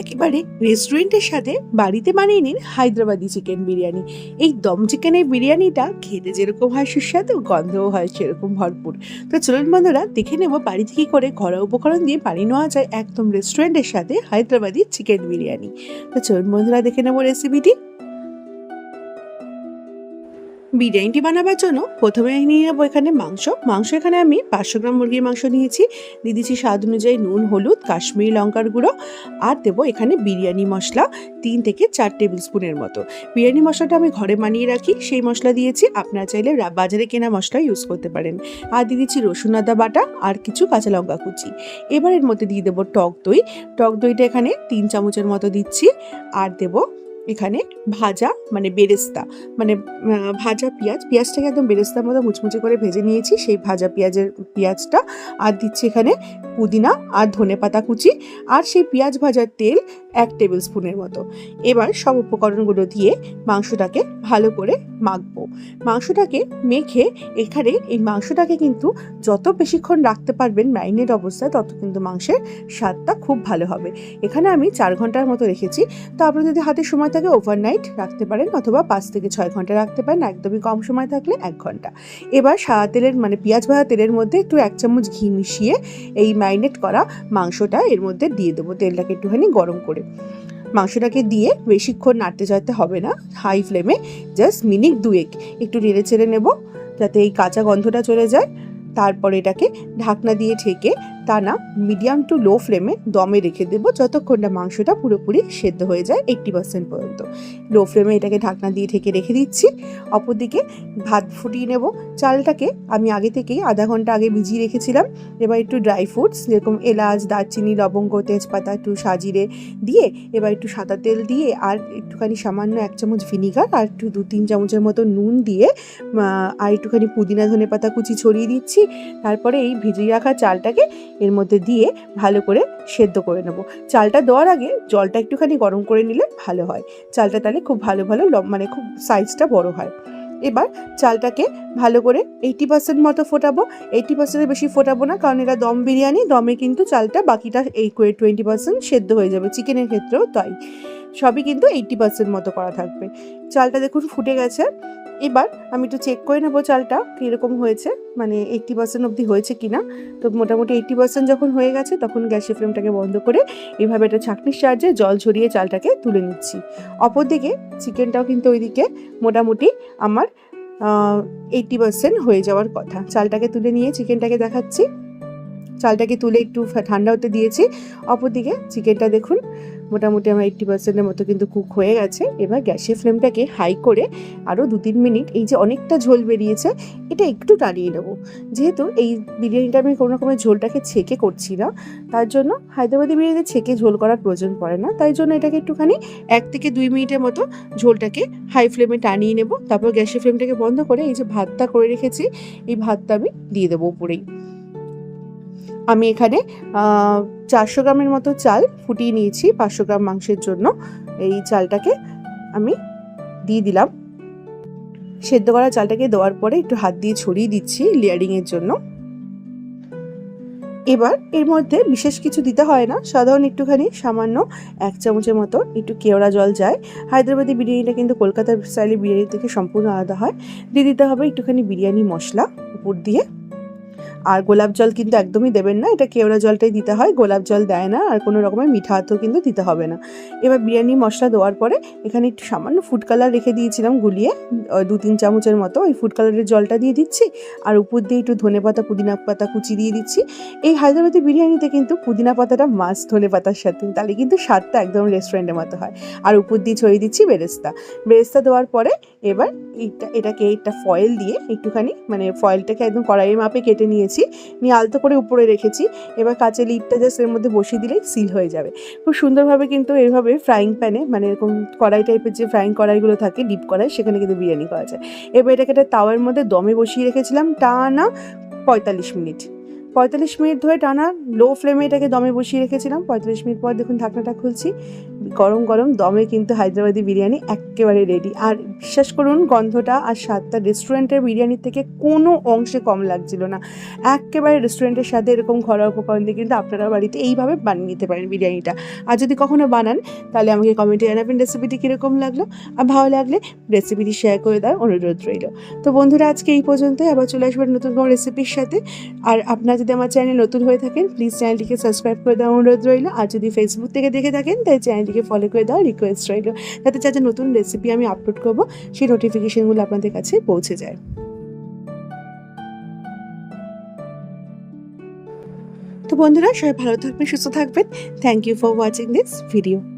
একেবারে রেস্টুরেন্টের সাথে বাড়িতে বানিয়ে নিন হায়দ্রাবাদি চিকেন বিরিয়ানি। এই দম চিকেনের বিরিয়ানিটা খেতে যেরকম হয় সুস্বাদু, গন্ধও হয় সেরকম ভরপুর। তো চলুন বন্ধুরা, দেখে নেব বাড়িতে কী করে ঘরোয়া উপকরণ দিয়ে বানিয়ে নেওয়া যায় একদম রেস্টুরেন্টের সাথে হায়দ্রাবাদি চিকেন বিরিয়ানি। তো চলুন বন্ধুরা, দেখে নেব রেসিপিটি। বিরিয়ানিটি বানাবার জন্য প্রথমে নিয়ে নেবো এখানে মাংস এখানে আমি 500 গ্রাম মুরগির মাংস নিয়েছি। দিয়ে দিচ্ছি স্বাদ অনুযায়ী নুন, হলুদ, কাশ্মীরি লঙ্কার গুঁড়ো, আর দেবো এখানে বিরিয়ানি মশলা 3 থেকে 4 টেবিল স্পুনের মতো। বিরিয়ানি মশলাটা আমি ঘরে বানিয়ে রাখি, সেই মশলা দিয়েছি। আপনারা চাইলে বাজারে কেনা মশলা ইউজ করতে পারেন। আর দিয়ে দিচ্ছি রসুন আদা বাটা আর কিছু কাঁচা লঙ্কা কুচি। এবার এর মধ্যে দিয়ে দেবো টক দইটা এখানে 3 চামচের মতো দিচ্ছি। আর দেবো এখানে ভাজা বেরেস্তা ভাজা পেঁয়াজটাকে একদম বেরেস্তার মতো মুচমুচে করে ভেজে নিয়েছি, সেই ভাজা পেঁয়াজটা। আর দিচ্ছি এখানে পুদিনা আর ধনেপাতা কুচি, আর সেই পেঁয়াজ ভাজার তেল 1 টেবিল স্পুনের মতো। এবার সব উপকরণগুলো দিয়ে মাংসটাকে ভালো করে মাখবো। মাংসটাকে মেখে এখানে এই মাংসটাকে কিন্তু যত বেশিক্ষণ রাখতে পারবেন ম্যারিনেট অবস্থায়, তত কিন্তু মাংসের স্বাদটা খুব ভালো হবে। এখানে আমি 4 ঘন্টার মতো রেখেছি। তো আপনার যদি হাতে সময় থাকে ওভারনাইট রাখতে পারেন, অথবা 5 থেকে 6 ঘন্টা রাখতে পারেন, একদমই কম সময় থাকলে 1 ঘন্টা। এবার সাদা তেলের পেঁয়াজ ভাজা তেলের মধ্যে একটু 1 চামচ ঘি মিশিয়ে এই ম্যারিনেট করা মাংসটা এর মধ্যে দিয়ে দেবো, তেলটাকে একটুখানি গরম করে। মাংসটাকে দিয়ে বেশিক্ষণ নাড়তে চাড়তে হবে না, হাই ফ্লেমে জাস্ট মিনিট 2 একটু নেড়ে চেড়ে নেব যাতে এই কাঁচা গন্ধটা চলে যায়। তারপর এটাকে ঢাকনা দিয়ে ঢেকে টানা মিডিয়াম টু লো ফ্লেমে দমে রেখে দেবো, যতক্ষণ না মাংসটা পুরোপুরি সেদ্ধ হয়ে যায় 80% পর্যন্ত। লো ফ্লেমে এটাকে ঢাকনা দিয়ে ঢেকে রেখে দিচ্ছি। অপরদিকে ভাত ফুটিয়ে নেব। চালটাকে আমি আগে থেকেই আধা ঘন্টা আগে ভিজিয়ে রেখেছিলাম। এবার একটু ড্রাই ফ্রুটস যেরকম এলাচ, দারচিনি, লবঙ্গ, তেজপাতা একটু সাজিরে দিয়ে, এবার একটু সাদা তেল দিয়ে, আর একটুখানি সামান্য 1 চামচ ভিনিগার, আর একটু 2-3 চামচের মতো নুন দিয়ে, আর একটুখানি পুদিনা ধনেপাতা কুচি ছড়িয়ে দিচ্ছি। তারপরে এই ভিজিয়ে রাখা চালটাকে এর মধ্যে দিয়ে ভালো করে সেদ্ধ করে নেব। চালটা দেওয়ার আগে জলটা একটুখানি গরম করে নিলে ভালো হয়। চালটা তাহলে খুব ভালো খুব সাইজটা বড় হয়। এবার চালটাকে ভালো করে 80% মতো ফোটাবো। 80%-এর বেশি ফোটাবো না, কারণ এটা দম বিরিয়ানি, দমে কিন্তু চালটা বাকিটা 20% সেদ্ধ হয়ে যাবে। চিকেনের ক্ষেত্রেও তাই, সবই কিন্তু 80% মতো করা থাকবে। চালটা দেখুন ফুটে গেছে। এবার আমি একটু চেক করে নেবো চালটা কীরকম হয়েছে, 80% অবধি হয়েছে কিনা। তো মোটামুটি 80% যখন হয়ে গেছে, তখন গ্যাসের ফ্লেমটাকে বন্ধ করে এভাবে একটা ছাঁকনির সাহায্যে জল ঝরিয়ে চালটাকে তুলে নিচ্ছি। অপরদিকে চিকেনটাও কিন্তু ওইদিকে মোটামুটি আমার 80% হয়ে যাওয়ার কথা। চালটাকে তুলে নিয়ে চিকেনটাকে দেখাচ্ছি। চালটাকে তুলে একটু ঠান্ডা হতে দিয়েছি। অপরদিকে চিকেনটা দেখুন মোটামুটি আমার 80%-এর মতো কিন্তু কুক হয়ে গেছে। এবার গ্যাসের ফ্লেমটাকে হাই করে আরও 2-3 মিনিট, এই যে অনেকটা ঝোল বেরিয়েছে, এটা একটু টানিয়ে নেবো। যেহেতু এই বিরিয়ানিটা আমি কোনো রকমের ঝোলটাকে ছেঁকে করছি না, তার জন্য হায়দ্রাবাদি বিরিয়ানিতে ছেঁকে ঝোল করার প্রয়োজন পড়ে না। তাই জন্য এটাকে একটুখানি 1 থেকে 2 মিনিটের মতো ঝোলটাকে হাই ফ্লেমে টানিয়ে নেব। তারপর গ্যাসের ফ্লেমটাকে বন্ধ করে এই যে ভাতটা করে রেখেছি, এই ভাতটা আমি দিয়ে দেবো উপরেই। আমি এখানে 400 গ্রামের মতো চাল ফুটিয়ে নিয়েছি 500 গ্রাম মাংসের জন্য। এই চালটাকে আমি দিয়ে দিলাম। সেদ্ধ করা চালটাকে দেওয়ার পরে একটু হাত দিয়ে ছড়িয়ে দিচ্ছি লেয়ারিংয়ের জন্য। এবার এর মধ্যে বিশেষ কিছু দিতে হয় না, সাধারণ একটুখানি সামান্য 1 চামচের মতো একটু কেওড়া জল যায়। হায়দ্রাবাদি বিরিয়ানিটা কিন্তু কলকাতার স্টাইলের বিরিয়ানি থেকে সম্পূর্ণ আলাদা হয়। দিয়ে দিতে হবে একটুখানি বিরিয়ানি মশলা উপর দিয়ে। আর গোলাপ জল কিন্তু একদমই দেবেন না, এটা কেওড়া জলটাই দিতে হয়, গোলাপ জল দেয় না। আর কোনো রকমের মিঠা আতর কিন্তু দিতে হবে না। এবার বিরিয়ানি মশলা দেওয়ার পরে এখানে একটু সামান্য ফুড কালার রেখে দিয়েছিলাম গুলিয়ে, 2-3 চামচের মতো। ওই ফুড কালারের জলটা দিয়ে দিচ্ছি, আর উপর দিয়ে একটু ধনেপাতা পুদিনা পাতা কুচি দিয়ে দিচ্ছি। এই হায়দ্রাবাদি বিরিয়ানিতে কিন্তু পুদিনা পাতাটা মাস্ট, ধনেপাতার সাথে, তাহলে কিন্তু স্বাদটা একদম রেস্টুরেন্টের মতো হয়। আর উপর দিয়ে ছড়িয়ে দিচ্ছি বেরেস্তা দেওয়ার পরে এবার এটাকে একটা ফয়েল দিয়ে একটুখানি ফয়েলটাকে একদম কড়াইয়ের মাপে কেটে নিয়ে আলতো করে উপরে রেখেছি। এবার কাঁচের লিডটা জাস্ট এর মধ্যে বসিয়ে দিলেই সিল হয়ে যাবে। খুব সুন্দরভাবে কিন্তু এইভাবে ফ্রাইং প্যানে, এরকম কড়াই টাইপের যে ফ্রাইং কড়াইগুলো থাকে, ডিপ কড়াই, সেখানে কিন্তু বিরিয়ানি করা যায়। এবার এটাকে একটা তাওয়ার মধ্যে দমে বসিয়ে রেখেছিলাম টানা 45 মিনিট। 45 মিনিট ধরে টানা লো ফ্লেমে এটাকে দমে বসিয়ে রেখেছিলাম। 45 মিনিট পর দেখুন ঢাকনাটা খুলছি, গরম গরম দমে কিন্তু হায়দ্রাবাদি বিরিয়ানি একেবারে রেডি। আর বিশ্বাস করুন গন্ধটা আর স্বাদটা রেস্টুরেন্টের বিরিয়ানির থেকে কোনো অংশে কম লাগছিল না। একেবারে রেস্টুরেন্টের সাথে এরকম ঘরোয়া উপকরণ দিয়ে কিন্তু আপনারা বাড়িতে এইভাবে বানিয়ে নিতে পারেন বিরিয়ানিটা। আর যদি কখনো বানান তাহলে আমাকে কমেন্টে জানাবেন রেসিপিটি কীরকম লাগলো। আর ভালো লাগলে রেসিপিটি শেয়ার করে দেওয়ার অনুরোধ রইল। তো বন্ধুরা আজকে এই পর্যন্তই, আবার চলে আসবেন নতুন কোনো রেসিপির সাথে। আর আপনারা যদি আমার চ্যানেল নতুন হয়ে থাকেন প্লিজ চ্যানেলটিকে সাবস্ক্রাইব করে দেওয়ার অনুরোধ রইল। আর যদি ফেসবুক থেকে দেখে থাকেন তাই চ্যানেলটিকে ফলো করে দেওয়ার রিকোয়েস্ট রইল, যাতে যা যা নতুন রেসিপি আমি আপলোড করব সেই নোটিফিকেশনগুলো আপনাদের কাছে পৌঁছে যায়। তো বন্ধুরা সবাই ভালো থাকবেন, সুস্থ থাকবেন। Thank you for watching this video.